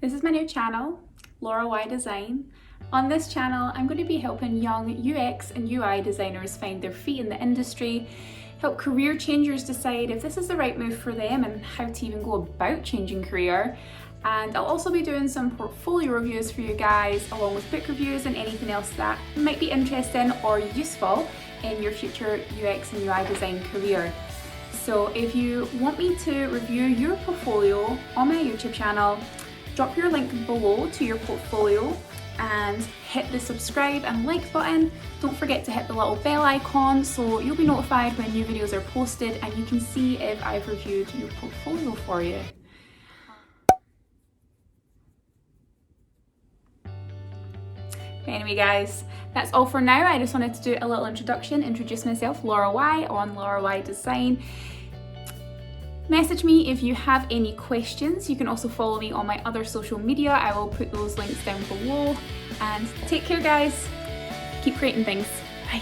This is my new channel, Laura Y Design. On this channel, I'm going to be helping young UX and UI designers find their feet in the industry, help career changers decide if this is the right move for them and how to even go about changing career. And I'll also be doing some portfolio reviews for you guys, along with book reviews and anything else that might be interesting or useful in your future UX and UI design career. So if you want me to review your portfolio on my YouTube channel, drop your link below to your portfolio and hit the subscribe and like button. Don't forget to hit the little bell icon so you'll be notified when new videos are posted and you can see if I've reviewed your portfolio for you. Anyway guys, that's all for now. I just wanted to do a little introduction, introduce myself, Laura Y on Laura Y Design. Message me if you have any questions. You can also follow me on my other social media. I will put those links down below. And take care guys. Keep creating things. Bye.